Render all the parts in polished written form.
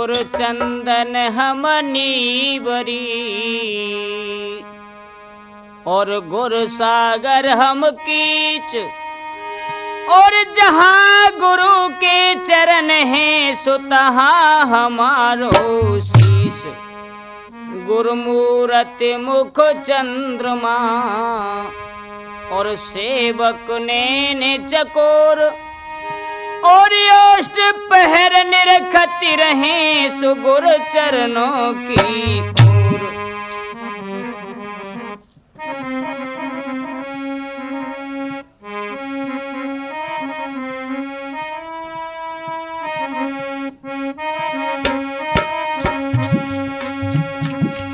गुर चंदन हमनी बरी और गुर सागर हम कीच। और जहाँ गुरु के चरण हैं सो तहाँ हमारो शीश। गुरुमूर्ति मुख चंद्रमा और सेवक नैन चकोर। और योष्ट पहर निरखती रहे सुगुर चरणों की ओर।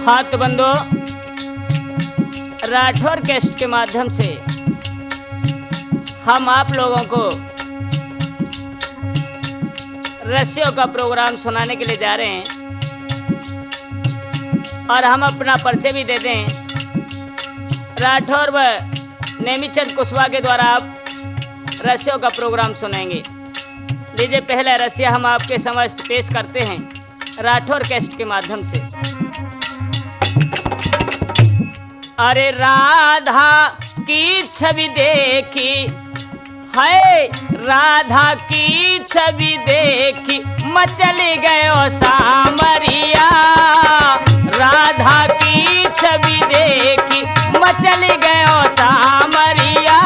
हाथ बंदो, राठौर कैसेट के माध्यम से हम आप लोगों को रस्सियों का प्रोग्राम सुनाने के लिए जा रहे हैं और हम अपना परिचय भी देते हैं। राठौर व नेमीचंद कुशवाहा के द्वारा आप रस्सियों का प्रोग्राम सुनेंगे। लीजिए पहला रस्सिया हम आपके समक्ष पेश करते हैं राठौर कैसेट के माध्यम से। अरे राधा की छवि देखी है, राधा की छवि देखी मचल गयो सामरिया। राधा की छवि देखी मचल गयो सामरिया।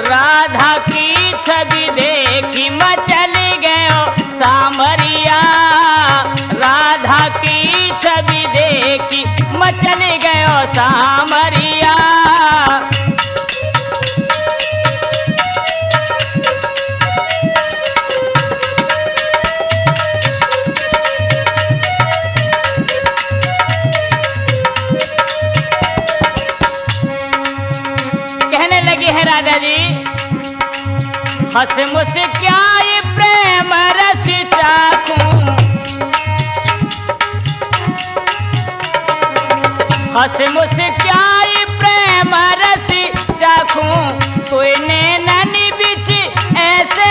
राधा की छवि देखी मचल गयो सामरिया। राधा की छवि देखी मचल गयो सामरिया। कहने लगी है राधा जी, हंस मुस्काए प्रेम रस चाखूं। हंस मुस्काए प्रेम रस चाखूं। कोई नैनन बिच ऐसे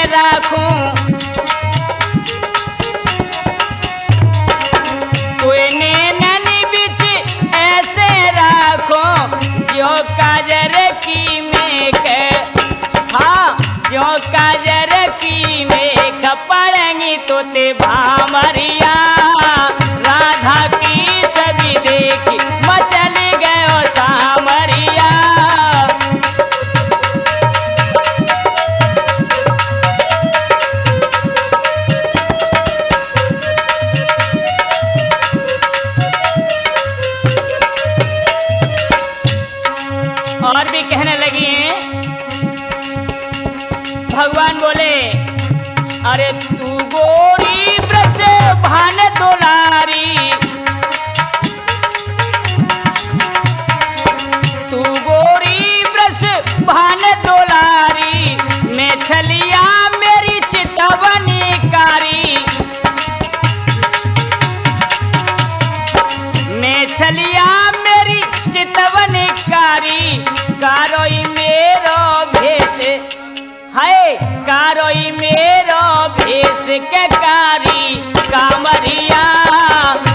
राखूं। कोई नैनन बिच ऐसे राखूं। जो काजर की मेघ, हाँ जो काजर की मेघ पड़ेंगी तो ते भामरिया। राधा की छवि देखी मचल गयो सामरिया। और भी कहने लगी हैं, भगवान बोले अरे तू गोरी ब्रज भान दुलारी। तू गोरी ब्रज भान दुलारी। मैं छलिया मेरी चितवनी कारी। मैं छलिया मेरी चितवनी कारी। कारोई मेरो भेष है, कारोई मेरो भेष के कारी कामरिया।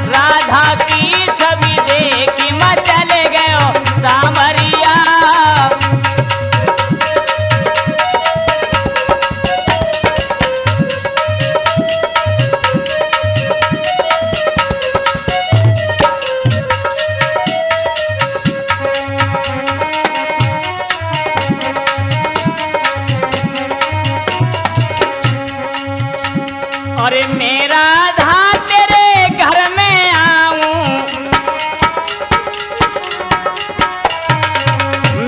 राधा की छवि देखी मचल गयो सामरिया। अरे मेरा राधा तेरे घर में आऊं।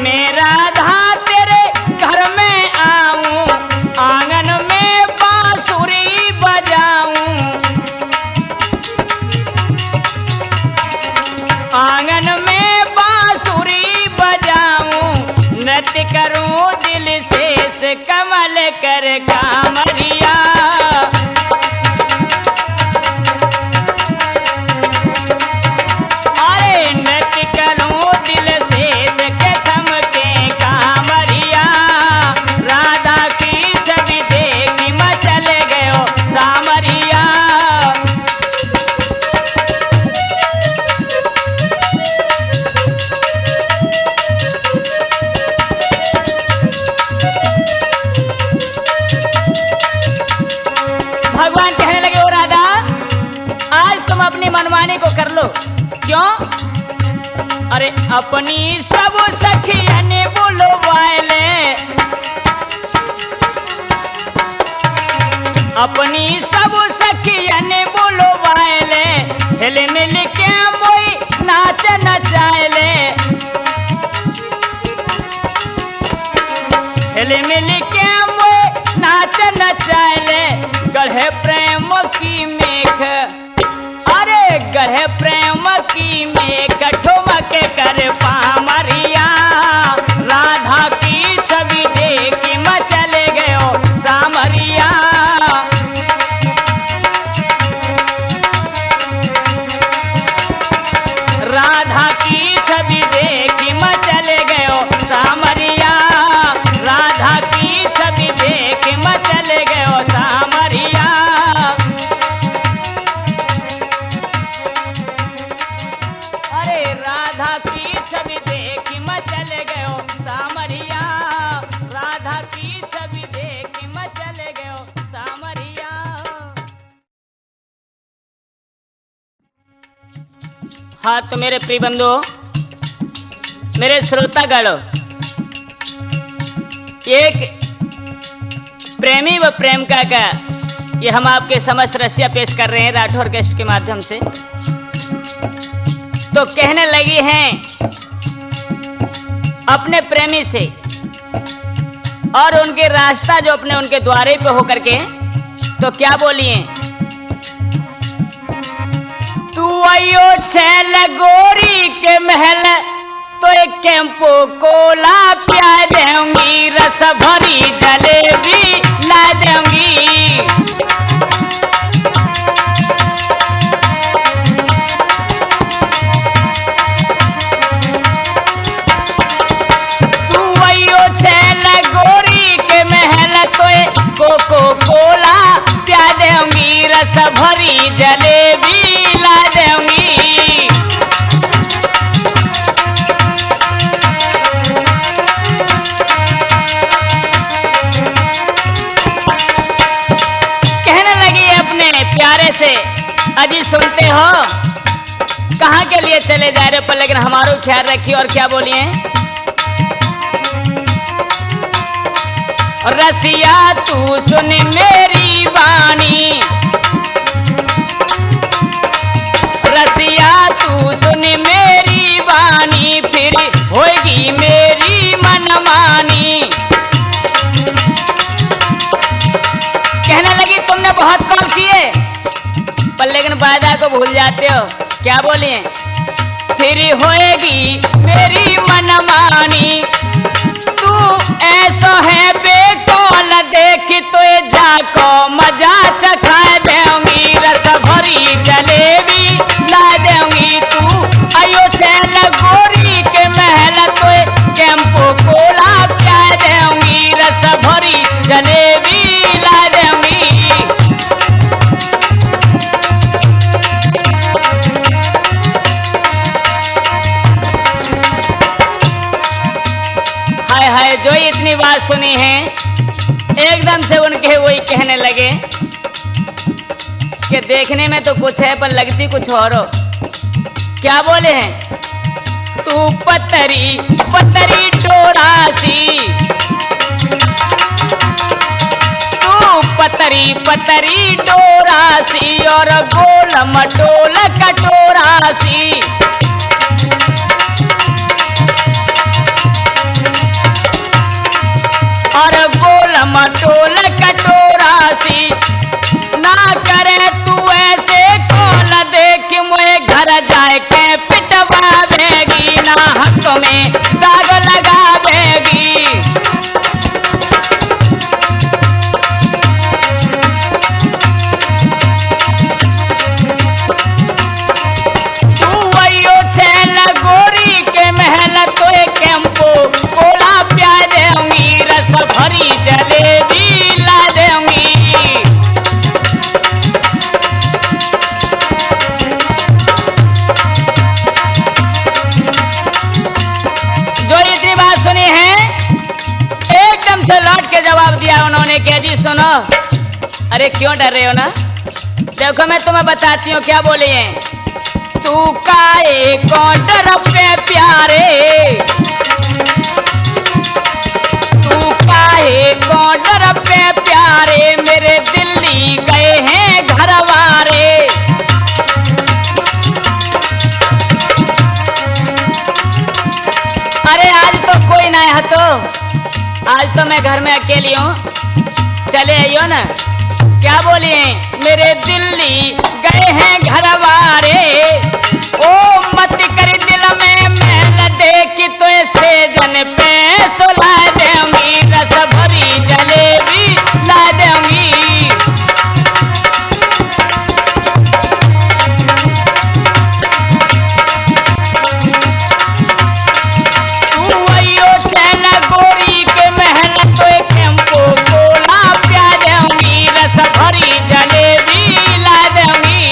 मेरा राधा तेरे घर में आऊं। आंगन में बांसुरी बजाऊं। आंगन में बांसुरी बजाऊं। नृत्य करूं दिल से कमल कर कामरिया। अपनी मनमानी को कर लो। क्यों? अरे अपनी सब सखिया ने बोलो वाले, अपनी सब सखिया ने बोलो वाले, हिल मिल के मोई नाच नचाएले, हिल मिल के मोई नाच नचाएले। गढ़े प्रेम की मेघ, अरे गढ़े प्रेम की मेघ ठुमक कर पामरिया, राधा की छवि देखी मचल गयो सामरिया। राधा की छवि देखी मचल गयो सामरिया, राधा की छवि देखी मचल गयो सामरिया। अरे राधा की छवि देखी मचल गयो सामरिया, राधा की छवि देखी मचल गयो सामरिया। हाँ तो मेरे प्रिय बंधु, मेरे श्रोतागण, एक प्रेमी व प्रेमिका का ये हम आपके समस्त रसिया पेश कर रहे हैं राठौर गेस्ट के माध्यम से। तो कहने लगी हैं अपने प्रेमी से, और उनके रास्ता जो अपने उनके द्वारे पे होकर के, तो क्या बोली हैं? तू आयो छैल गोरी के महल, तो एक कैंपो कोला प्या दूंगी, रस भरी जलेबी ला दूंगी। तू आयो छैल गोरी के महल, तो एक कोको कोला प्या दूंगी, रस भरी जलेबी ला दूंगी। कहने लगी अपने प्यारे से, अजी सुनते हो कहाँ के लिए चले जा रहे पर, लेकिन हमारा ख्याल रखिए। और क्या बोलिए? रसिया तू सुन मेरी वाणी, रसिया तू सुन मेरी वाणी, फिर होगी मेरी मनमानी। कहने लगी तुमने बहुत कॉल किए पर लेकिन वादा को भूल जाते हो। क्या बोलिए? फिर होगी मेरी मनमानी, तू ऐसा है बेकौल, देख तो जाको मजा चखा दूंगी, रस भरी जलेबी ला दूंगी। तू आयो छैल गोरी के महल, तो कैंपो कोला प्या दूंगी, रस भरी जलेबी ला दूंगी। हाय हाय, जो इतनी बात सुनी है एकदम से उनके वही कहने लगे कि देखने में तो कुछ है पर लगती कुछ और हो। क्या बोले हैं? तू पतरी पतरी डोरासी, तू पतरी पतरी डोरासी, और गोल मटोल कटोरासी। और गोल मटोल कटोरासी, ना करे तू ऐसे कॉल, देख मुझे घर जाए के पिटवा देगी, ना हक में दाग लगा देगी। तू आयो छैल गोरी के महल, तो एक कैंपो कोला प्या दूंगी, रस भरी जलेबी ला दूंगी। अरे क्यों डर रहे हो ना? देखो मैं तुम्हें बताती हूँ क्या बोली है। तू काहे को डर पे प्यारे, तू काहे को डर पे प्यारे, मेरे दिल्ली गए हैं घरवारे। अरे आज तो कोई ना है, तो आज तो मैं घर में अकेली हूँ, चले आइयो ना। क्या बोली है? मेरे दिल्ली गए हैं घरवारे, ओ मत कर दिल में मैल देख तो ऐसे जन पे सुला दूंगी, रस भरी जलेबी ला दूंगी। तू आइयो चैन गोरी के महल तो एक कैंपो कोला प्या दूंगी, रस भरी जलेबी ला दूंगी।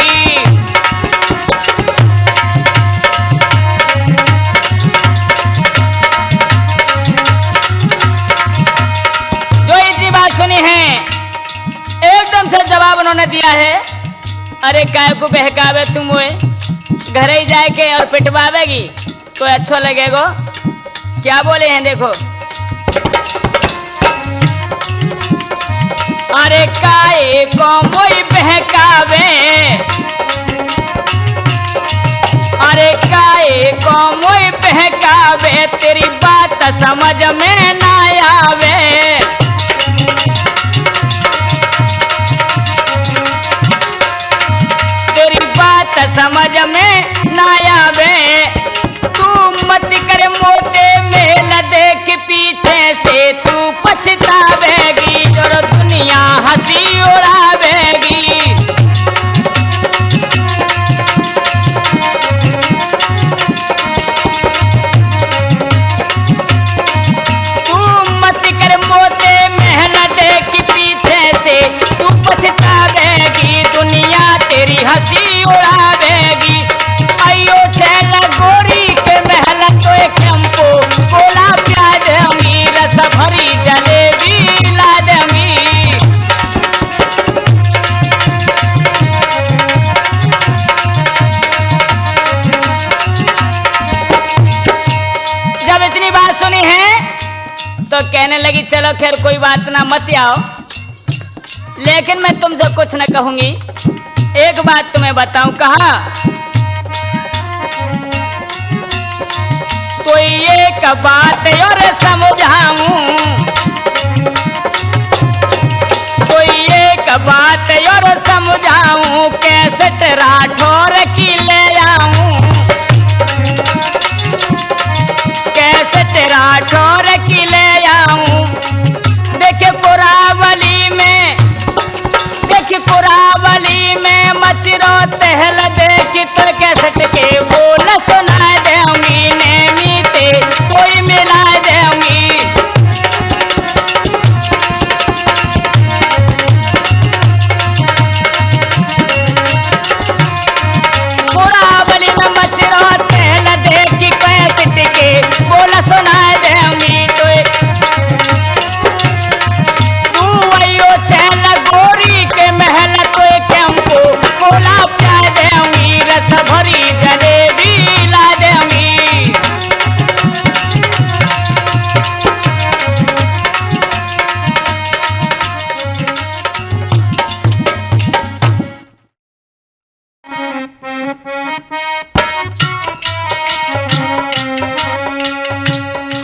जो इतनी बात सुनी है, एकदम से जवाब उन्होंने दिया है, अरे काय को बहकावे तुम हुए, घर ही जाए के और पिटवावेगी तो अच्छा लगेगा। क्या बोले हैं देखो। अरे काहे को मोई बहकावे, अरे काहे को मोई बहकावे, तेरी बात समझ में ना आवे। तेरी बात समझ में ना आवे, तू मत कर मोटे मेल देख पीछे से तू पछतावेगी और दुनिया हंसी उड़ावेगी। तू मत कर मोटे मेल देख पीछे से तू पछतावेगी, दुनिया तेरी हंसी उड़ावेगी। आइयो चैन गोरी के महल तो एक कैंपो कोला प्या दूंगी, रस भरी जलेबी ला दूंगी। जब इतनी बात सुनी है तो कहने लगी चलो खैर कोई बात ना, मत आओ, लेकिन मैं तुमसे कुछ न कहूंगी, एक बात तुम्हें बताऊं। कहा तो एक बात और समझाऊं, तो एक बात और समझाऊं, कैसेट राठौर की ले आऊं, कैसेट राठौर की ले आऊं। देखे कुरावली में, देखे कुरावली में मचरो तहल देख तो कैसेट के बोल सुना दूंगी, नेमी ते कोई मिला दूंगी। कुरावली में मचरो तहल देख कैसेट के बोल सुना दूंगी। तू आइयो चैन गोरी के महल तो कैंपो कोला प्या दूंगी, रस भरी जलेबी ला दूंगी।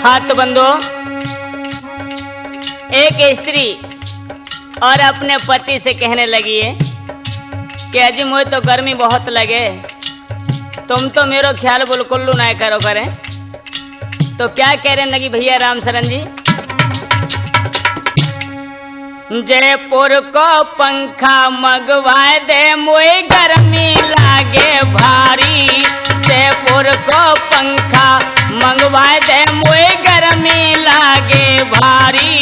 हाँ तो बंधु, एक स्त्री और अपने पति से कहने लगी है कि अजी मुझे तो गर्मी बहुत लगे, तुम तो मेरो ख्याल बिल्कुल ना करो करें। तो क्या कह रहे लगी भैया राम शरण जी। जयपुर को पंखा मंगवा दे, मुझे गर्मी लागे भारी। जयपुर को पंखा मंगवा दे, मुझे गर्मी लागे भारी।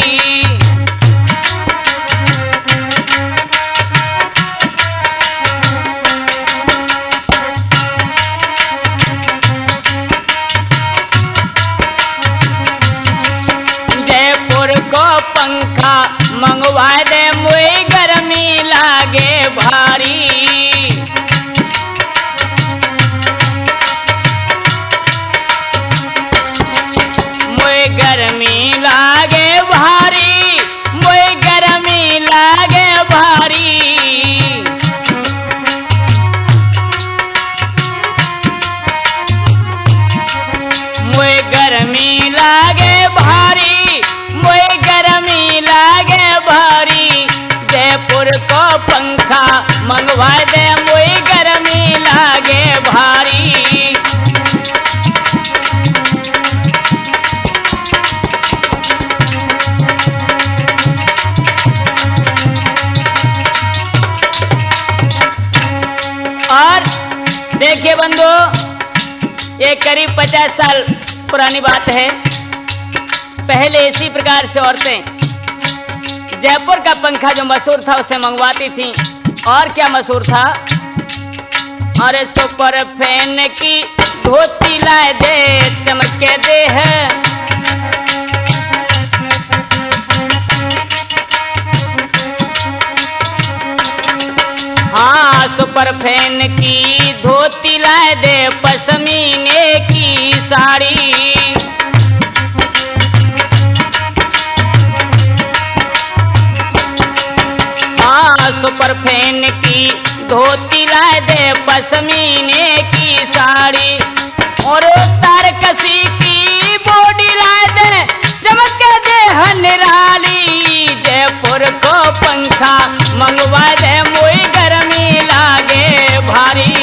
जयपुर को पंखा मंगवा दे, मुझे गर्मी लागे पंखा मंगवा दे मोई गर्मी लागे भारी। और देखिए बंधु, ये करीब 50 साल पुरानी बात है। पहले इसी प्रकार से औरतें जयपुर का पंखा जो मशहूर था उसे मंगवाती थी। और क्या मशहूर था? अरे सुपर फैन की धोती लाए दे चमके दे है। हाँ, सुपर फैन की धोती लाए दे पशमीने की साड़ी। हाँ, सुपर फैन की धोती लाए दे पशमीने की साड़ी। और तारकसी की बॉडी लाए दे चमक दे हनराली। जयपुर को पंखा मंगवा दे मोई गर्मी लागे भारी।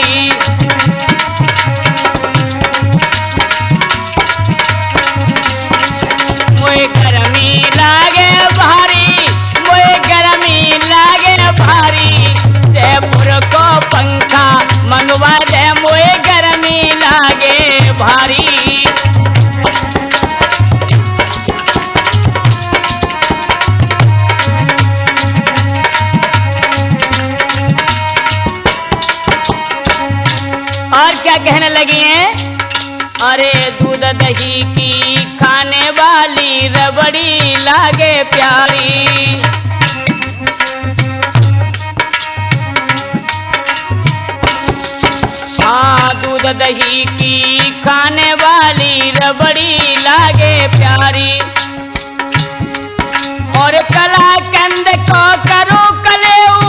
मोई गर्मी लागे भारी, मोई गर्मी लागे भारी। जयपुर को पंखा मंगवा दे मोई गर्मी लागे भारी। और क्या कहने लगी हैं? अरे दूध दही की खाने वाली रबड़ी लागे प्यारी। हाँ, दूध दही की खाने वाली रबड़ी लागे प्यारी। और कलाकंद को करो कलेऊ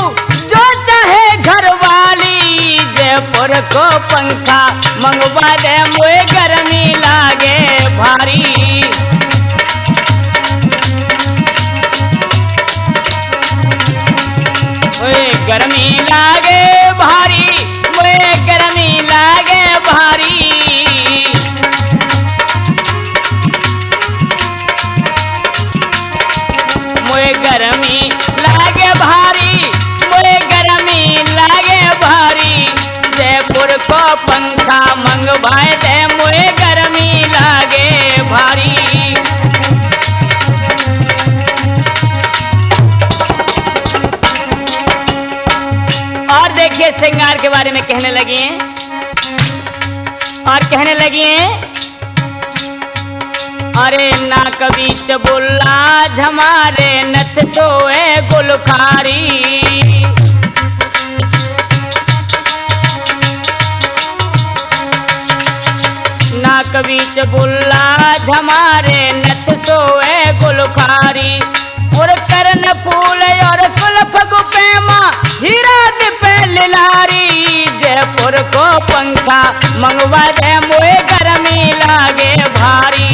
जो चाहे घर वाली। जयपुर को पंखा मंगवा दे मोए गर्मी लागे भारी। मोए गर्मी लागे भारी, मोए गर्मी लागे भारी। मोए गर्मी लागे भारी, मोए गर्मी लागे भारी। जयपुर को पंखा मंगवाए दे मोए गर्मी लागे भारी। और देखिए श्रृंगार के बारे में कहने लगी हैं। और कहने लगी हैं, अरे नाक बीच बुल्ला झमारे नथ सोए गुलखारी। नाक बीच बुल्ला झमारे नथ सोए गुलखारी। और करण फूल और कुल्फ गुपेमा हीरा पे लिलारी। जयपुर को पंखा मंगवा दे मोए गर्मी लागे भारी।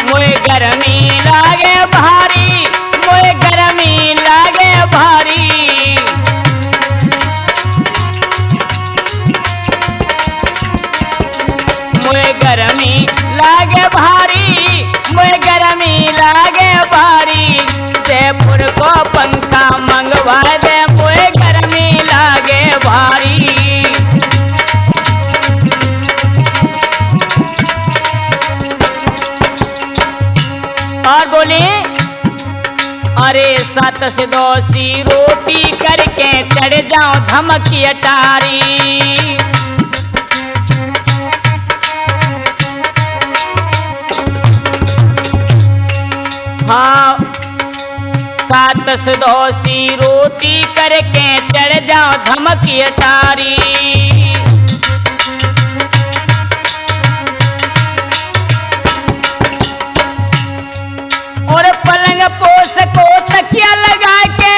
मोए गर्मी लागे भारी, मोए गर्मी लागे भारी। मोए गर्मी लागे भारी, मोए गर्मी लागे भारी। जयपुर को पंखा मंगवा दे मोए गर्मी लागे भारी। और बोले, अरे 7 से 2 सी रोटी करके चढ़ जाऊं धमकी अटारी। हाँ, 7 से 2 सी रोटी करके चढ़ जाओ धमकी अटारी। और पलंग पोस को तकिया लगा के,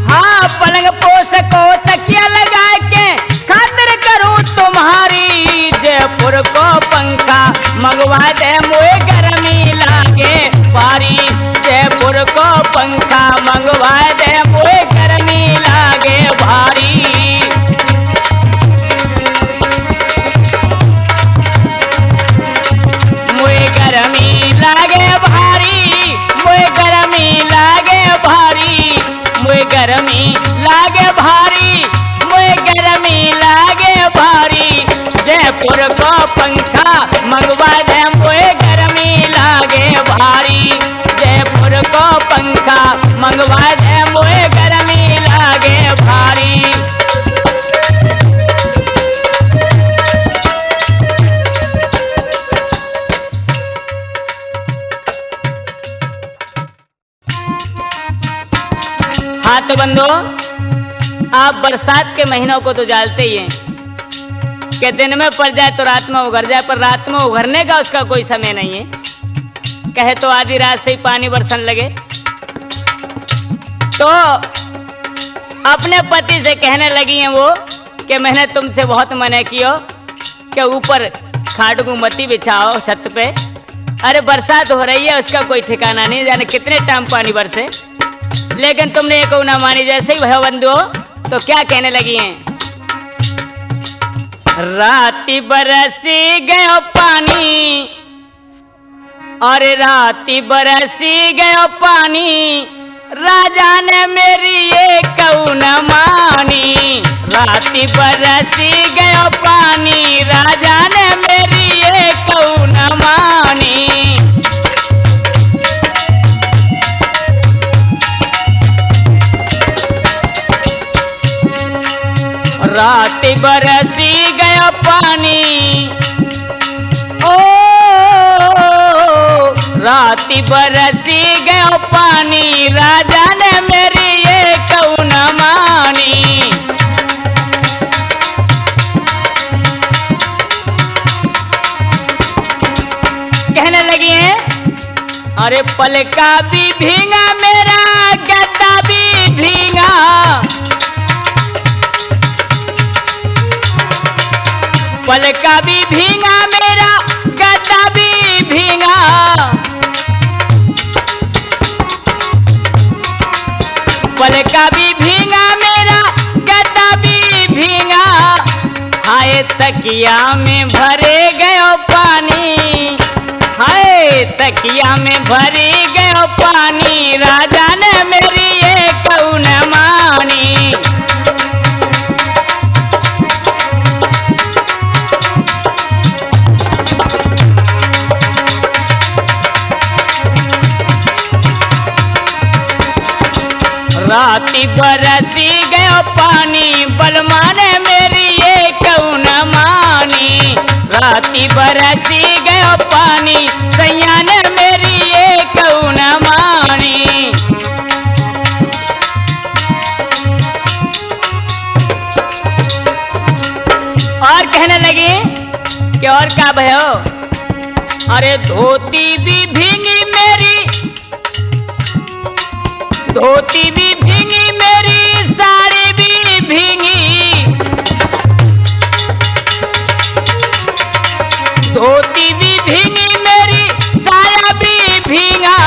हाँ पलंग पोस को तकिया लगा के खातिर करूं तुम्हारी। जयपुर को पंखा मंगवा दे मोए गर्मी लागे वादे मोए गर्मी लागे भारी। हाँ तो बंधु, आप बरसात के महीनों को तो जानते ही हैं कि दिन में पड़ जाए तो रात में उभर जाए, पर रात में उभरने का उसका कोई समय नहीं है। कहे तो आधी रात से ही पानी बरसन लगे। तो अपने पति से कहने लगी हैं वो कि मैंने तुमसे बहुत मना किया कि ऊपर खाट को मती बिछाओ छत पे। अरे बरसात हो रही है, उसका कोई ठिकाना नहीं, जाने कितने टाइम पानी बरसे, लेकिन तुमने ये को ना मानी। जैसे ही भय बंधु तो क्या कहने लगी हैं, राती बरसी गयो पानी, अरे राती बरसी गयो पानी, राजा ने मेरी ये कहू न मानी। राती बरसी गयो पानी, राजा ने मेरी ये कहू न मानी। राती बरसी गया पानी, ओ राती बरसी गया पानी, राजा ने मेरी ये कहू न मानी। कहने लगी हैं, अरे पलका भी भींगा मेरा गद्दा भी भींगा, पलका भी भींगा मेरा गद्दा भी भींगा। पलका भी भींगा मेरा गद्दा भी भींगा, हाय तकिया में भरे गयो पानी, हाय तकिया में भरे गयो पानी, राजा ने मेरी ये कहू न मानी। राती बरसी गयो पानी, बलमा ने मेरी ये कहू न मानी। राती बरसी गयो पानी, सैया ने मेरी ये कहू न मानी। और कहने लगी कि और क्या भयो, अरे धोती भी भींगी मेरी, धोती भी भींगी मेरी, साड़ी भी भींगी, धोती भी भींगी मेरी, साया भी भींगा।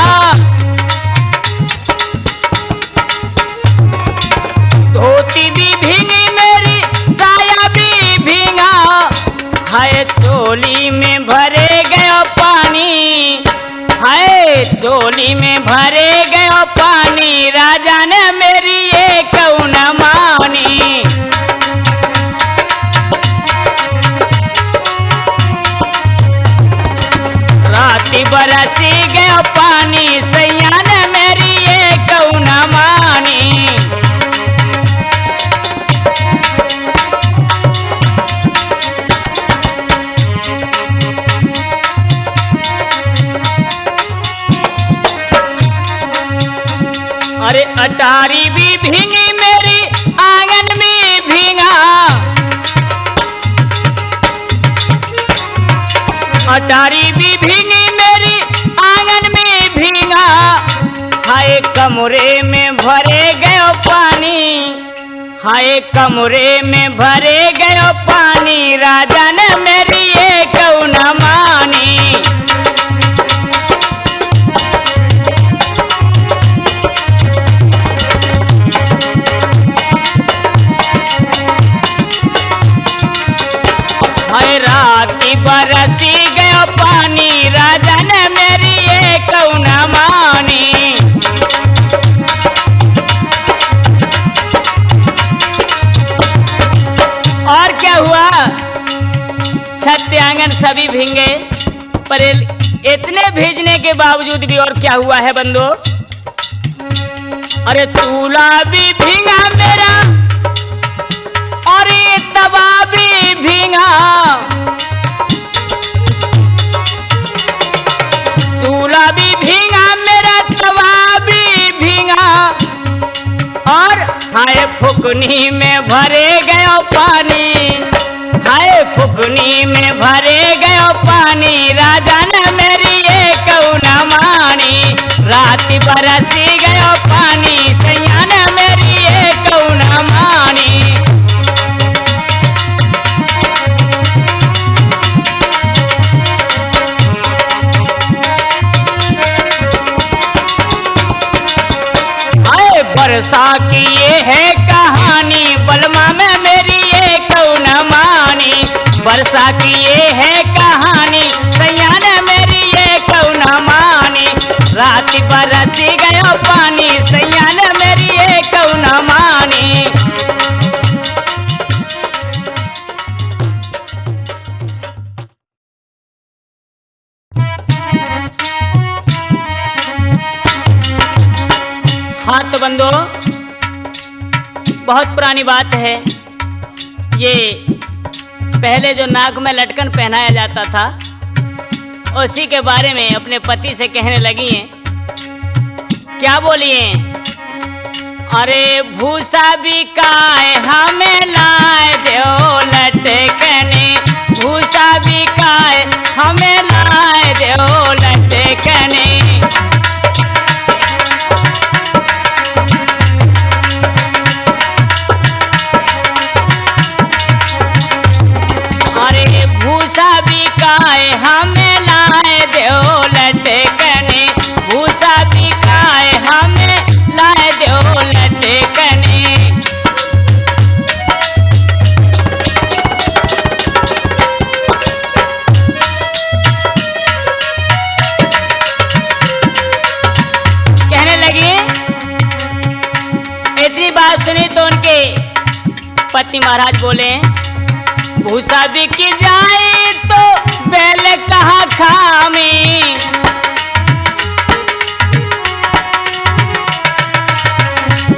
धोती भी भींगी मेरी, साया भी भींगा, हाय चोली में भरे गयो पानी, हाय चोली में भरे गयो पानी, राजा ने मेरी ये कहू न मानी। राती बरसी गयो पानी, सैया ने मेरी ये कहू न मानी। अरे अटारी भी भींगी मेरी, आंगन में भींगा, अटारी भी भींगी मेरी, आंगन में भींगा, हाय कमरे में भरे गयो पानी, हाय कमरे में भरे गयो पानी, राजा ने मेरी ये कहू न मानी। राती बरसी गयो पानी, राजा ने मेरी ये कहू न मानी। और क्या हुआ, छत आंगन सभी भींगे, पर इतने भीजने के बावजूद भी और क्या हुआ है बंधु, अरे तूला भी भींगा मेरा और ये तवा भी भींगा, तूला भी भींगा मेरा तवा भी भींगा, और हाय फुकनी में भरे गयो पानी, हाय फुकनी में भरे गयो पानी, राजा ने मेरी एक न मानी, रात बरसी गयो पानी, सैया ने मेरी एक न मानी। वर्षा की ये है कहानी, बलमा में मेरी एक न मानी, वर्षा की ये है कहानी, सैया ने मेरी एक न मानी, रात बरसी गयो पानी, सैया ने मेरी एक न मानी। हाँ तो बंदो, बहुत पुरानी बात है ये। पहले जो नाक में लटकन पहनाया जाता था उसी के बारे में अपने पति से कहने लगी हैं। क्या बोली हैं? अरे भूसा बिकाए हमें लाए दो लटकने, भूसा बिकाए हमें लाए दो लटकने। भूसा बिकाए हमें लाए दो लटकने, भूसा बिकाए हमें लाए दो लटकने। कहने लगी, इतनी बात सुनी तो उनके पति महाराज बोले, भूसा बिक जाए तो बैल कहाँ खामी,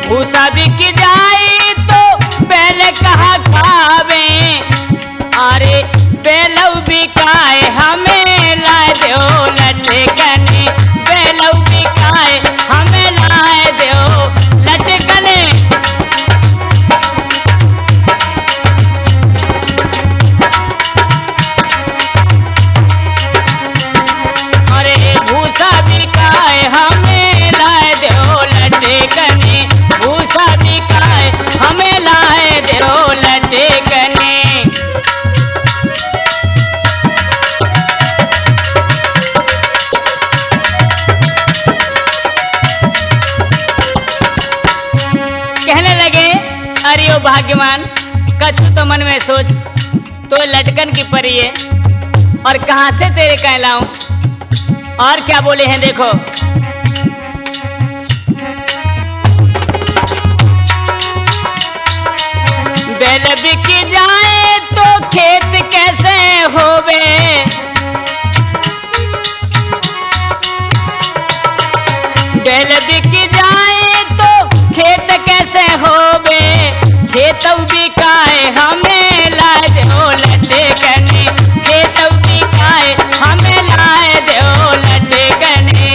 भूसा बिक जाए तो बैल कहाँ खावे, अरे बैलौ बिकाए हमें लाए दो लटकने, बैलौ बिकाए हमें लाए दो लटकने। हमें लाए दो लटकने, भूसा बिकाए हमें लाए दो लटकने। कहने लगे, अरे ओ भाग्यवान, कछु तो मन में सोच, तो लटकन की परी है और कहां से तेरे कह लाऊं। और क्या बोले हैं देखो, बैल बिक जाए तो खेत कैसे होवे, बैल बिक जाए तो खेत कैसे होवे, खेत बिकाए हमें लाए दो लटकने, खेत बिकाए हमें लाए दो लटकने।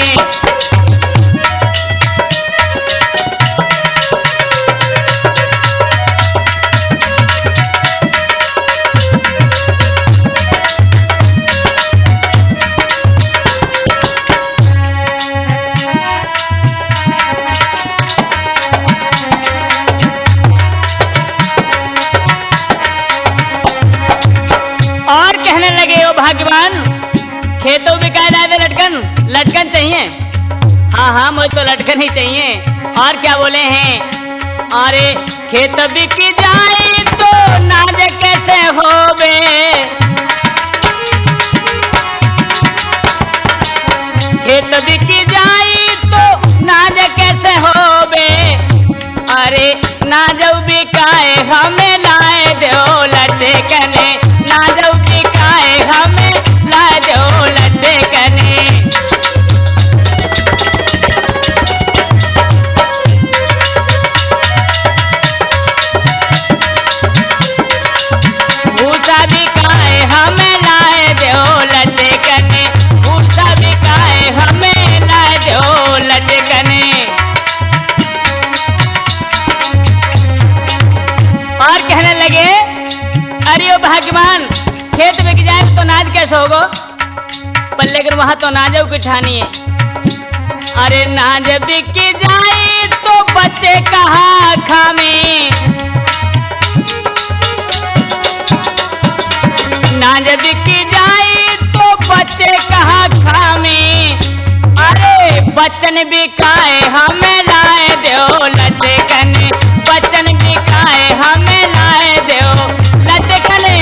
भाग्यवान, खेतों बिकाए लाए दे लटकन, लटकन चाहिए? हाँ हाँ मुझे तो लटकन ही चाहिए। और क्या बोले हैं, अरे खेत बिक जाए तो नाज कैसे होवे, खेत बिक जाए तो नाज कैसे होवे, अरे नाज बिकाए हमें लाए दो लटकने, नाज बिकाए हमें लाए दो लटकने। हकीमान खेत में की जाए तो नाज कैसे होगो, पर लेकिन वहां तो नाजों की ठानी है। अरे नाज बिक जाए तो बच्चे कहाँ खामे, नाज बिक जाए तो बच्चे कहाँ खामे। अरे बच्चन बिकाए हमें लाए दो लटकने, बच्चन बिकाए हमें लाए दो लटकने।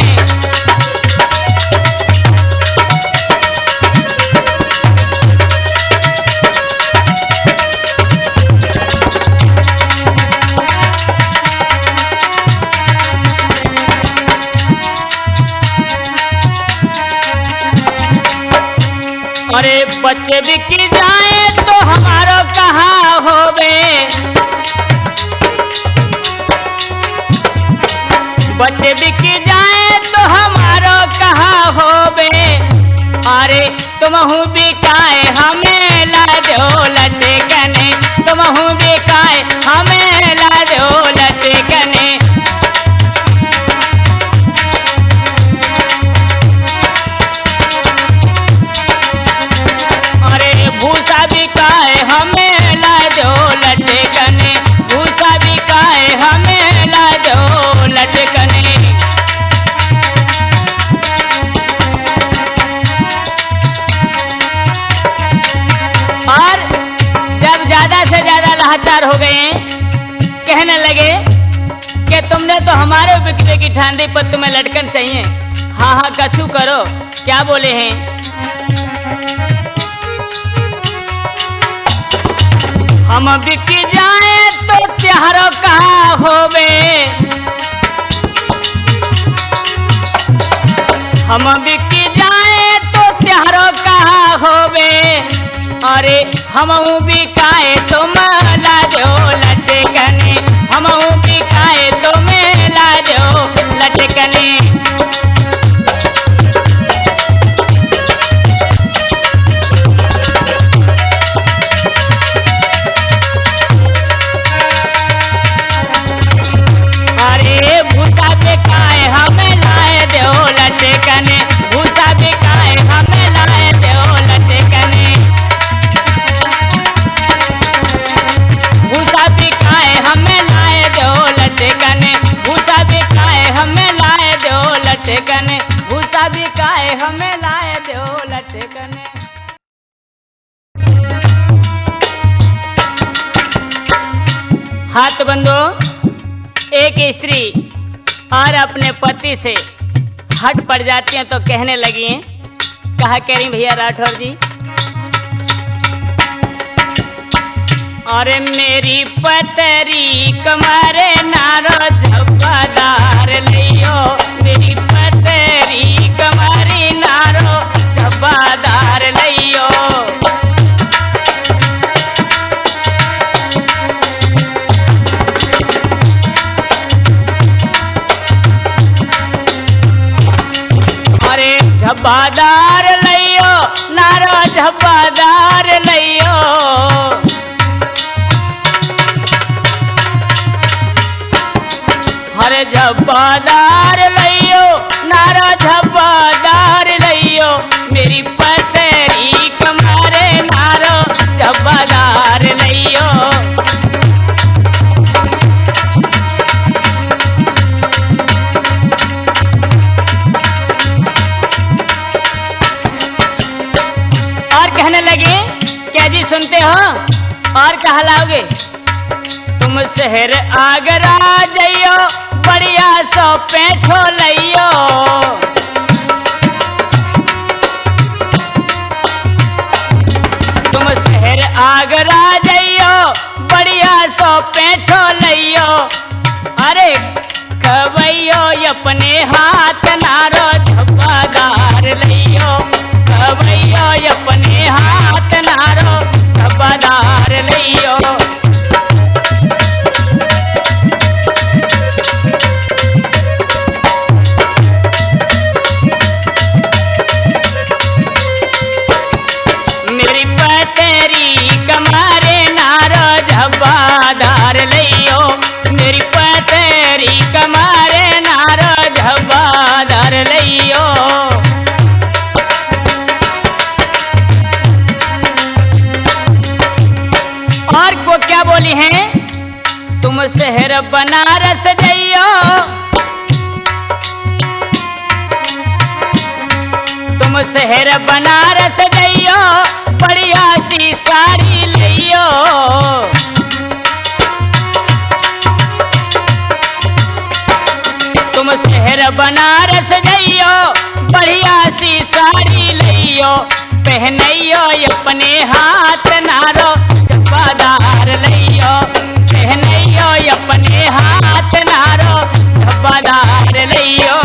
अरे बच्चे बिक जाए तो हमारो कहाँ होवे, बच्चे बिक जाए तो हमारो कहाँ होवे। अरे तुमहू बिकाए हमें ला दो लटकने, तुमहू बिकाए हमें ला दो लटकने। भूसा बिकाए हमें ला दो लटकने, भूसा बिकाए हमें ला दो लटकने। और जब ज्यादा से ज्यादा लाचार हो गए, कहने लगे कि तुमने तो हमारे बिकने की ठांडी पर तुम्हें लटकन चाहिए। हाँ हाँ कछु करो, क्या बोले हैं। हम बिक जाए तो त्योहारों कहाँ होवे, हम बिक जाए तो त्योहारों कहाँ होवे। अरे हमहू बिकाए तो ला दो लटकने, हमहू बिकाए तो ला दो लटकने। भूसा बिकाए हमें लाए दो लटकने, भूसा बिकाए हमें लाए दो लटकने, भूसा बिकाए हमें लाए दो लटकने, भूसा बिकाए हमें लाए दो लटकने, भूसा बिकाए हमें लाए दो लटकने। हाथ बंदो, एक स्त्री और अपने पति से हट पड़ जाती हैं तो कहने लगी हैं, कहा कह रही भैया राठौर जी। अरे मेरी पतरी कमरे नारो झब्बादार लियो, मेरी पतरी कमरे नारो झब्बादार लियो। झब्बादार लियो नारो झब्बादार लियो, हरे झब्बादार लियो नारो झब्बादार लियो। मेरी पतरी कमरे नारो झब्बादार लियो। कहने लगे क्या जी सुनते हो, और कहा लाओगे। तुम शहर आगरा जाइयो बढ़िया सो पैठो लियो, तुम शहर आगरा जाइयो बढ़िया सो पैठो लियो। अरे कवैयो अपने हाथ नारो झब्बादार लियो, कवैयो अपने हाथ नारो झब्बादार लियो। मेरी पतरी कमरे नारो झब्बादार लियो, मेरी पतरी कमरे नारो झब्बादार क्या बोली हैं? तुम शहर बनारस जइयो, तुम शहर बनारस जइयो, बढ़िया सी साड़ी लियो। तुम शहर बनारस जइयो, बढ़िया सी साड़ी लियो, पहनइयो अपने हाथ नारो झब्बादार लियो, पहनइयो अपने हाथ नारो झब्बादार लियो।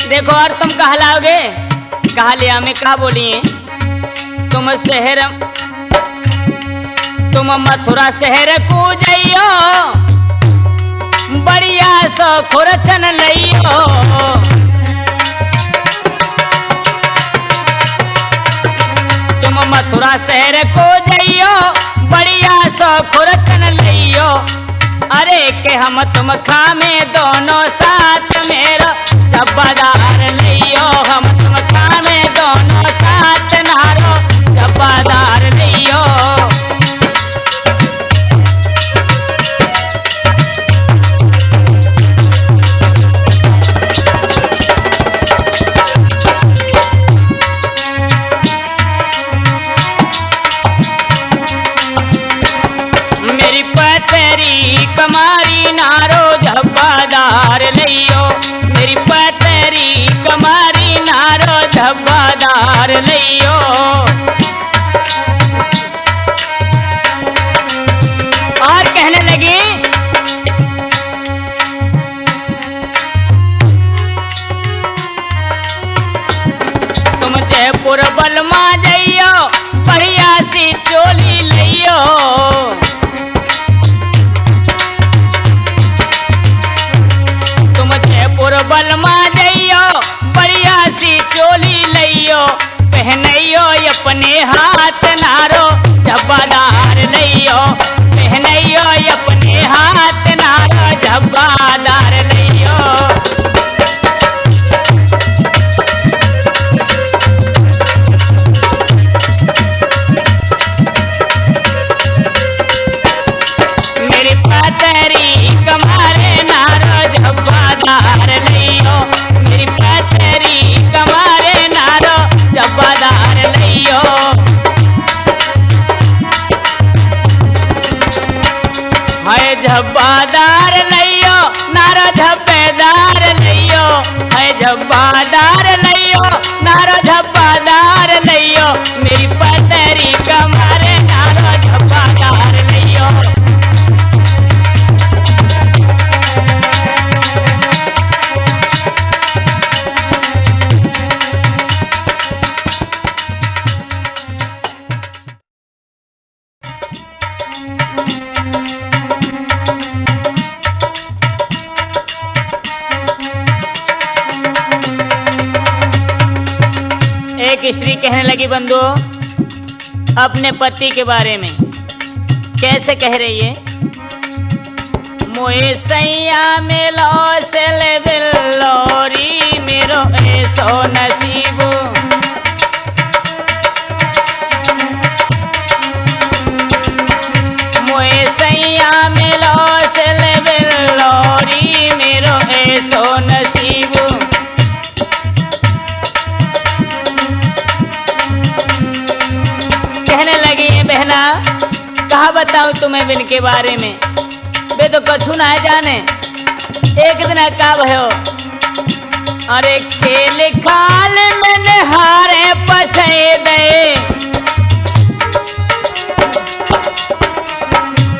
देखो और तुम कहा लाओगे? कहा लिया मैं कहा बोलिए? तुम शहर, तुम मथुरा शहर को जइयो, बढ़िया सो खुरचन लियो। तुम मथुरा शहर को जइयो, बढ़िया सो खुरचन लियो। अरे के हम तुम खामे दोनों साथ मेरो झब्बादार लियो, हम तुम खामे दोनों साथ नारो झब्बादार लियो। मेरी पतरी कमारी नारो झब्बादार लियो, मेरी पतरी कमारी नारो झब्बादार लियो। और कहने लगी तुम जयपुर बलमा जइयो, बढ़िया सी चोली लियो। बलमा जइयो, बढ़िया सी चोली लियो, पहनइयो अपने हाथ नारो झब्बादार लियो, पहनइयो अपने हाथ नारो झब्बादार लियो। मेरी पतरी कमारे नारो झब्बादार लियो, मेरी पतरी कमारे नारो झब्बादार लियो। है झब्बादार लियो, नारो झब्बेदार लियो, है झब्बादार लियो, नारो झब्बादार लियो, मेरी पतरी कमारे नारो झब्बादार लियो। एक स्त्री कहने लगी बंधु अपने पति के बारे में, कैसे कह रही है? मोए सैया मिलो सेल बिल्लोरी, मेरो ऐसो नसीबो। मोए सैया मिलो सेल बिल्लोरी, मेरो ऐसो नसीबो। बहना कहा बताऊं तुम्हें बिन के बारे में, वे तो कछु ना जाने। एक दिन का भयो, अरे खेल खाल में हारे पछे दे,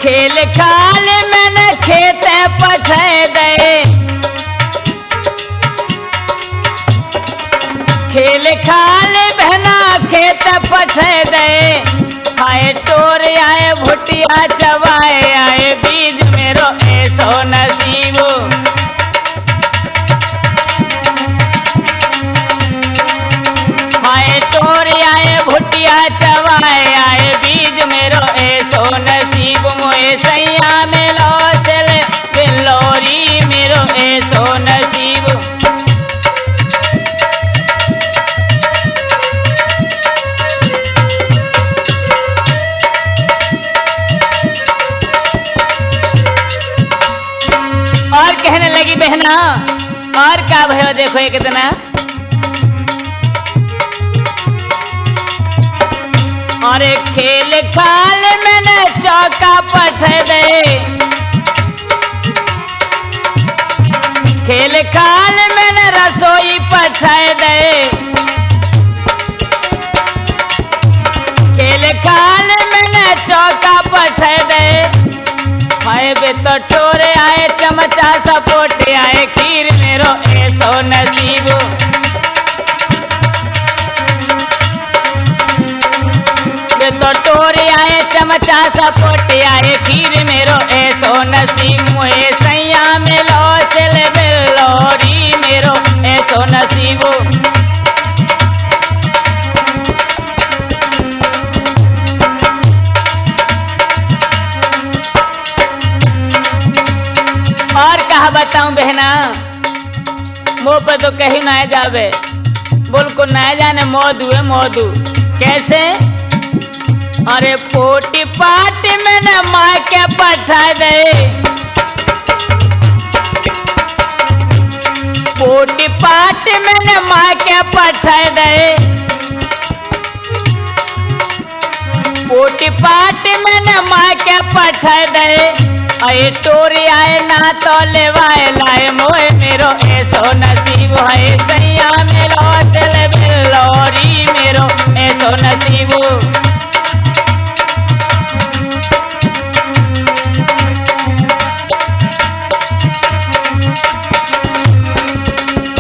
खेल खाल में खेत पछे दे, खेल खाल बहना खेत पठे दे, खाए टोर आए भुटिया चबाए आए बीज मेरो ऐसो नसीब। खाए टोर आए भुटिया चबाए आए बीज मेरो ऐसो नसीब। मोए सैया मेलो चल बिलोरी मेरो ऐसो नसीब। और कहने लगी बहना, और क्या भयो देखो ये कितना। अरे खेल खाल मैंने चौका पठे दे, खेल खाल मैंने रसोई पठे दे, खेल खाल मैंने चौका पठे दे, खाए बे तो टोरे आए चमचा सपोटे आए खीर मेरो ऐसो नसीब। बे तो टोरे आए चमचा सपोटे आए खीर मेरो ऐसो नसीब। मोए सैया मेलो चल बिलोरी मेरो ऐसो नसीब। और कहा बताऊं बहना, मुँह पर तो कहीं ना जावे, बोल को ना जाने मौदू है मौदू। कैसे? अरे पोटी पाटी मैंने माँ के पठा दे, पोटी पाटी मैंने माँ के पठा दे, पोटी पाटी मैंने माँ के पठा दे। अये टोरी आए ना तो लेवाए लाए मोए मेरो ऐसो नसीब है। सैया मेरो चल बिलोरी मेरो ऐसो नसीब।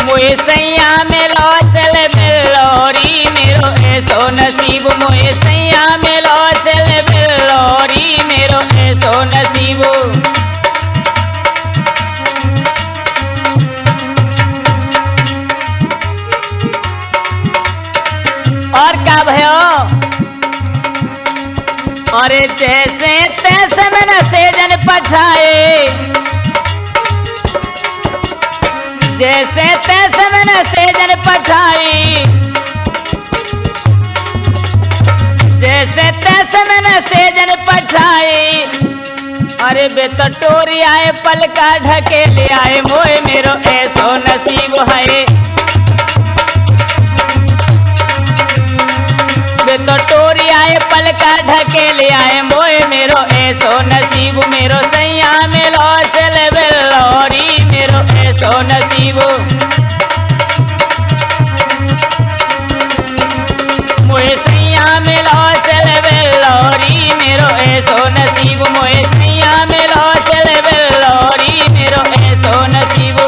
मोए सैया मेरो चल बिलोरी मेरो ऐसो नसीब। मोए सैया मेरो चल बिलोरी मेरो ऐसो नसीब। और क्या भयो? अरे जैसे तैसे मैंने सेजन पठाए, जैसे तैसे मैंने सेजन पठाई, जैसे तैसे मैंने सेजन पठाई। अरे बे तो टोरी आए पलका ढके ले आए मोए मेरो ऐसो नसीब है। बे तो टोरी आए पलका ढके ले आए मोए मेरो ऐसो नसीब। मेरो सैया मेलो चल बिलोरी मेरो ऐसो नसीब। मोए सैया मेलो चल बिलोरी मेरो ऐसो नसीब। मोए सैया मेलो चल बिलोरी मेरो ऐसो नसीब।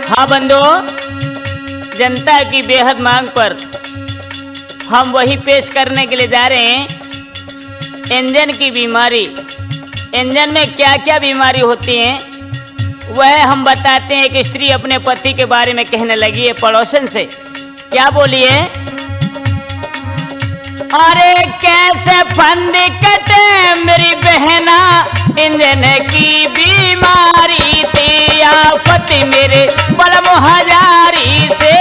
हाँ बंधु, जनता की बेहद मांग पर हम वही पेश करने के लिए जा रहे हैं। इंजन की बीमारी, इंजन में क्या क्या बीमारी होती है वह हम बताते हैं। एक स्त्री अपने पति के बारे में कहने लगी है पड़ोसन से। क्या बोली है? अरे कैसे फंदी कटे मेरी बहना, इंजन की बीमारी थी आफत मेरे बलम हजारी से।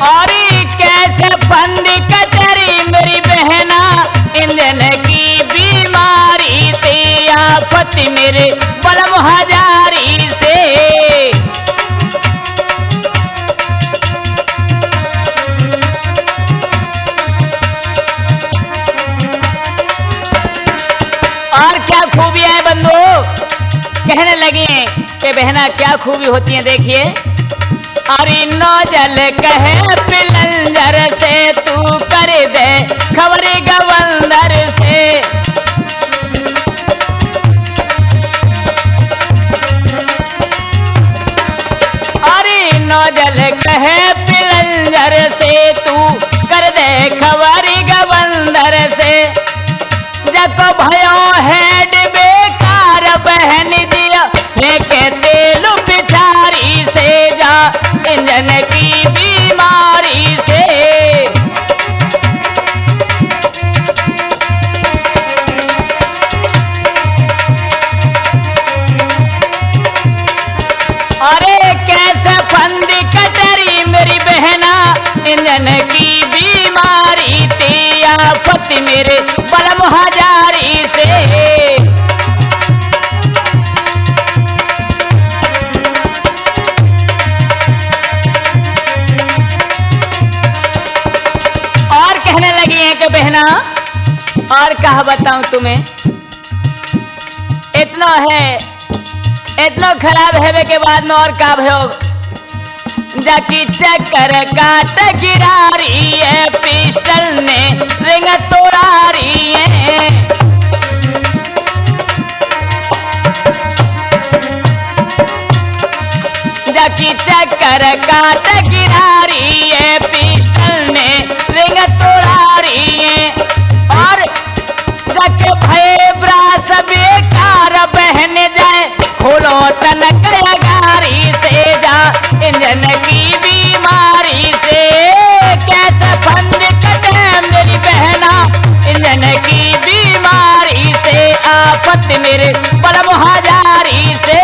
अरे कैसे फंदी कटरी मेरी बहना, इंजन की बीमारी थी आफत मेरे बलम हजारी लगी हैं कि बहना क्या खूबी होती है। देखिए, अरे नौजल कहे पिलंजर से तू कर दे खबरी गवंदर से। अरे नौजल कहे पिलंजर से तू कर दे खबरी गवंदर से। जब भयो है बेकार बहन दिया लेके तेल पिछारी से जा इंजन की बीमारी से। अरे कैसे फंदी कटरी मेरी बहना इंजन की बीमारी थी आफत मेरे बलम हजारी से। और कहने लगी हैं कि बहना और कहा बताऊं तुम्हें, इतना है, इतना खराब है के बाद में और का भयो जाकी चक्कर काट गिरारी है पिस्टल ने रिंग तोड़ारी है। जाकी चक्कर काट गिरारी है पिस्टल ने रिंग तोड़ारी है। और जाके भय ब्रास बेकार बहन जाए खोलो तनक गारी से जा इंजन की बीमारी से। कैसे फंद कटे मेरी बहना इंजन की बीमारी से आफत मेरे परम हजारी से।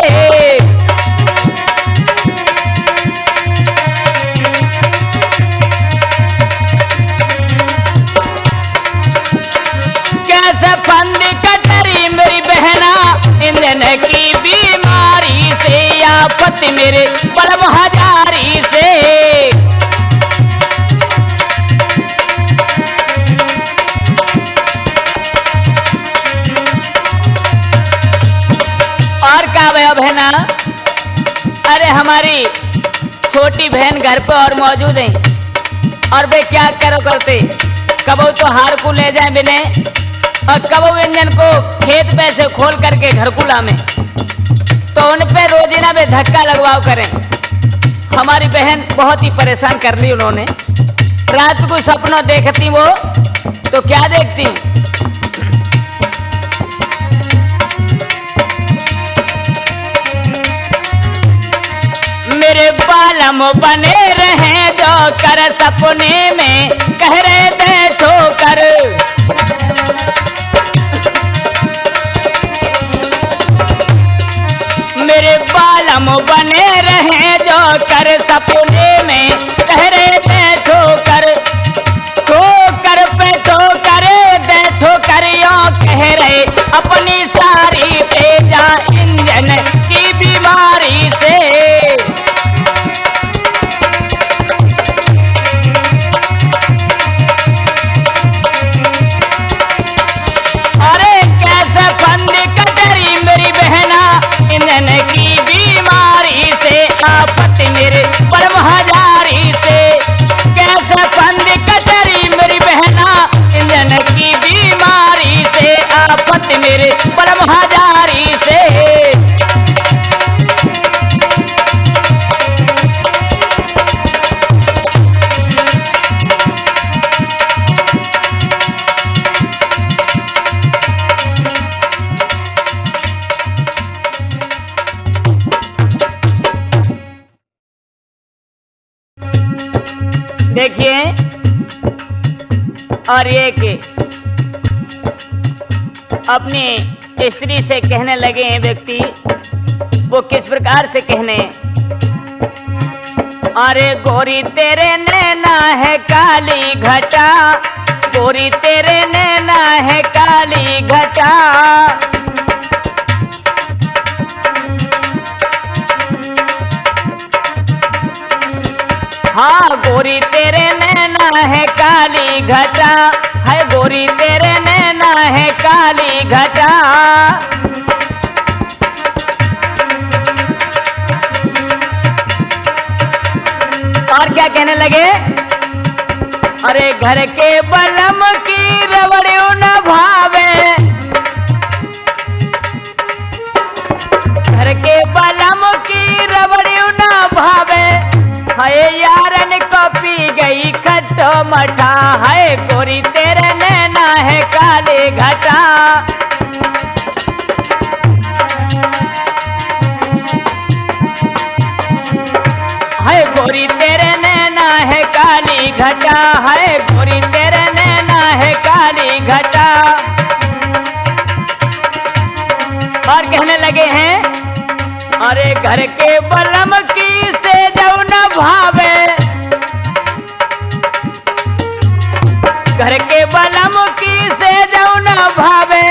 कैसे फंद कटरी मेरी बहना इंजन की बीमारी से आफत मेरे परम हजारी से। और क्या भैया बहना, अरे हमारी छोटी बहन घर पे और मौजूद है और वे क्या करो करते, कबो तो हार को ले जाए बिने और कबो इंजन को खेत पे से खोल करके घर को लामे, तो उन पे रोजीना में धक्का लगवाओ करें। हमारी बहन बहुत ही परेशान कर ली उन्होंने। रात को सपना देखती वो तो क्या देखती, मेरे बालम बने रहे जो कर सपने में कह रहे थे ठोकर। मेरे बालम बने रहे जो कर सपने में कह रहे थे ठोकर। ठोकर पे ठोकर दे ठोकर यो कह रहे अपनी सारी तेजा इंजन की बीमारी से। अरे कैसे फंद कटरी मेरी बहना इंजन की बीमारी से आफत मेरे परम हजारी से। कैसे फंद कटरी मेरी बहना इंजन की बीमारी से आफत मेरे परम हजारी से। देखिए, और ये कि अपनी स्त्री से कहने लगे हैं व्यक्ति, वो किस प्रकार से कहने, अरे गोरी तेरे नैना है काली घटा, गोरी तेरे नैना है काली घटा। हाँ गोरी तेरे नैना है काली घटा, है गोरी तेरे नैना है काली घटा। और क्या कहने लगे, अरे घर के बलम की रबड़ियों न भावे, घर के बलम की रबड़ियों न भावे, हाय यारन को पी गई खट्टो मठा, हाय गोरी तेरे नैना है काली घटा। हाय गोरी तेरे नैना है काली घटा, हाय गोरी तेरे नैना है काली घटा। और कहने लगे हैं, अरे घर के बलम की से जौ न भावे, घर के बलम की से जौ न भावे,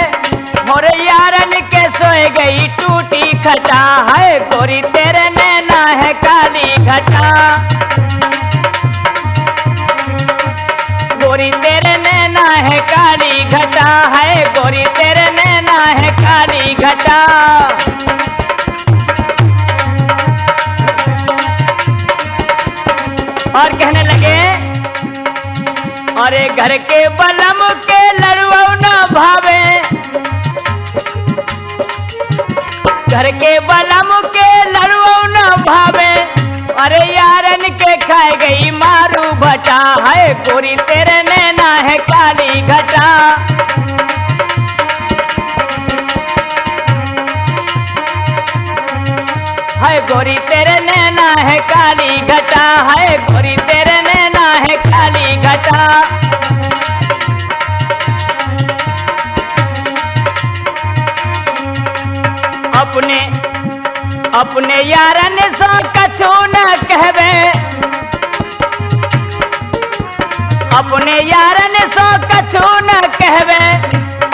मोर यारन के सोए गई टूटी खटा, है गोरी तेरे नैना है काली घटा, गोरी तेरे नैना है काली घटा, है गोरी तेरे नैना है काली घटा। और कहने लगे, अरे घर के बलम के लड़ुआ न भावे, घर के बलम के लड़ुआ न भावे, अरे यारन के खाए गई मारू भटा, है गोरी तेरे नैना है काली घटा। है गोरी तेरे नैना है काली घटा, है गोरी तेरे नैना है काली घटा। अपने अपने यारन सो कछु न कहवे, अपने यारन सो कछु न कहवे,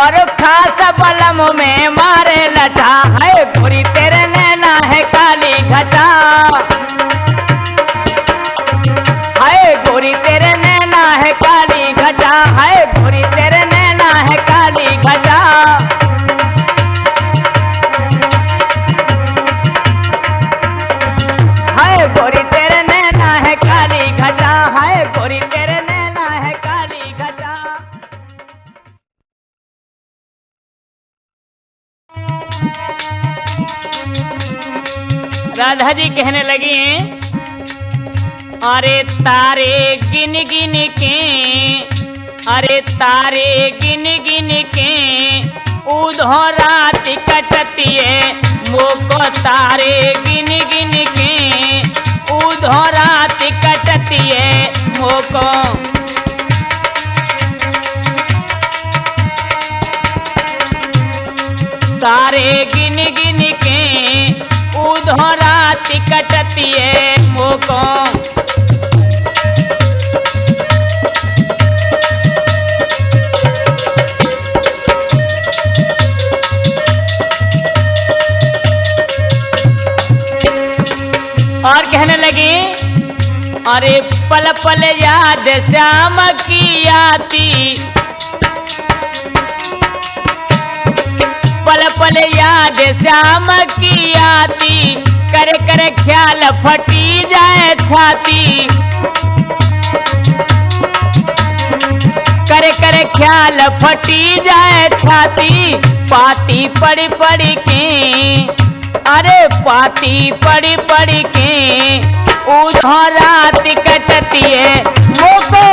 और खास बलम में मारे लटा, है गोरी तेरे नैना है काली घटा, है गोरी तेरे नैना है काली घटा, है गोरी तेरे नैना है काली घटा। है गोरी तेरे नैना है काली घटा, है गोरी तेरे नैना है काली घटा। राधा जी कहने लगी, अरे तारे गिन गिन के, अरे तारे गिन गिन के, उधो रात कटतिए मोको, तारे गिन गिन के, उधो रात कटतिए मोको। तारे गिन गिन के, उधो रात कटतिए मोको। और कहने लगी, अरे पल पल याद श्याम की आती, पल पल याद श्याम की आती, करे करे ख्याल फटी जाए छाती, करे करे ख्याल फटी जाए छाती, पाती पड़ी पड़ी के, अरे पाती पड़ी पड़ी के, उधो रात कटतिए मोको।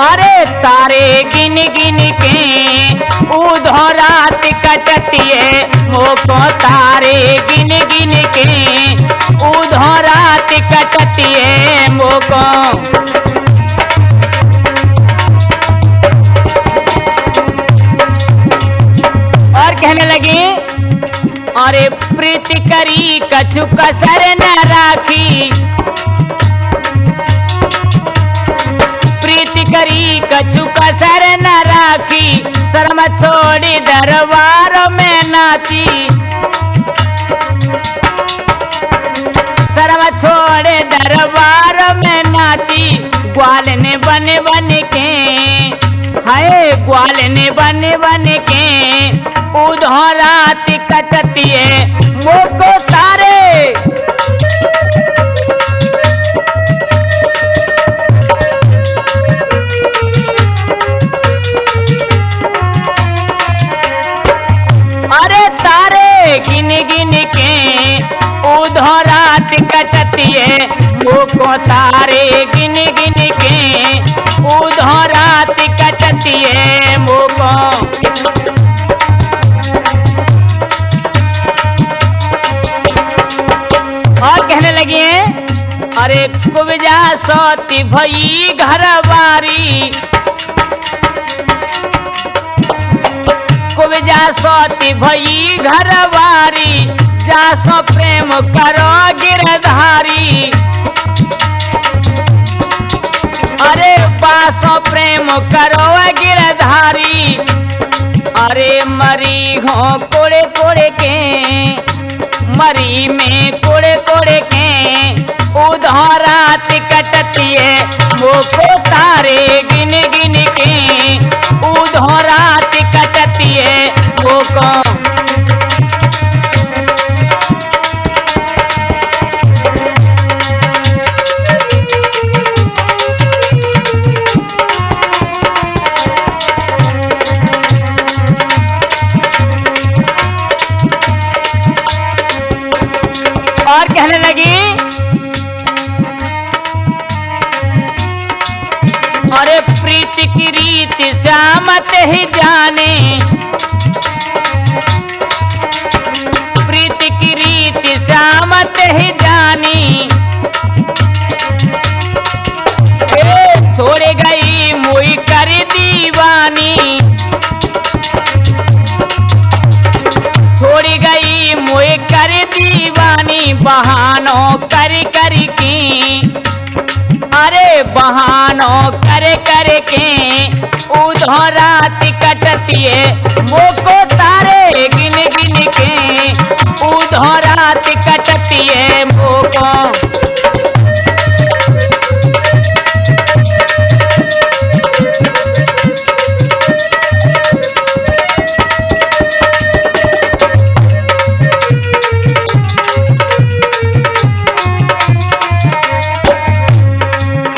अरे तारे गिन गिन के, उधो रात कटतिए मोको, तारे गिन गिन के, उधो रात कटतिए मोको। और कहने लगी, अरे प्रीति करी कछु कसर न राखी, प्रीति करी कछु कसर न राखी, शर्म छोड़ी दरबार में नाची, नाची ग्वाल ने बन बन के, हाय ग्वाल ने बन बन के उधरात कटतिए मोको तारे। अरे तारे गिन गिन के उधरात कटतिए मोको तारे, गिन गिन के उधरात कटतिए मोको। और कहने लगी हैं, अरे कुबजा सोती भई घरवारी, कुबजा सोती भई घरवारी, जासो प्रेम करो गिरधारी। अरे बासो प्रेम करो गिरधारी, अरे मरी हो कोड़े कोड़े के, मरी में कोड़े कोड़े के उधरात कटतिए मोको तारे, गिन गिन के उधरात कटतिए मोको। और कहने लगी, अरे प्रीति की रीत श्यामत ही जाने, प्रीति की रीत श्यामत ही जानी। छोड़ गई मुई कर दीवानी, छोड़ गई मुई कर दीवानी, बहानों कर कर की, अरे बहानों कर कर के उधरात कटतिए मोको तारे, गिन गिन के उधरात कटतिए मोको।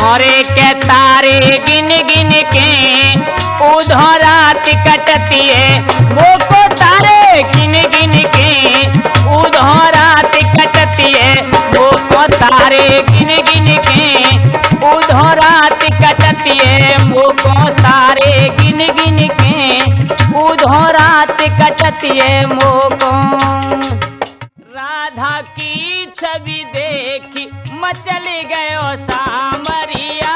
अरे के तारे गिन गिन के उधरात कटतिए मोको तारे, गिन गिन के उधरात कटतिए मोको तारे, गिन गिन के उधरात कटतिए मोको तारे, गिन गिन के उधरात कटतिए मोको। राधा की छवि देखी मचल गयो सामरिया,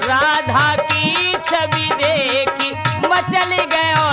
राधा की छवि देखी मचल गयो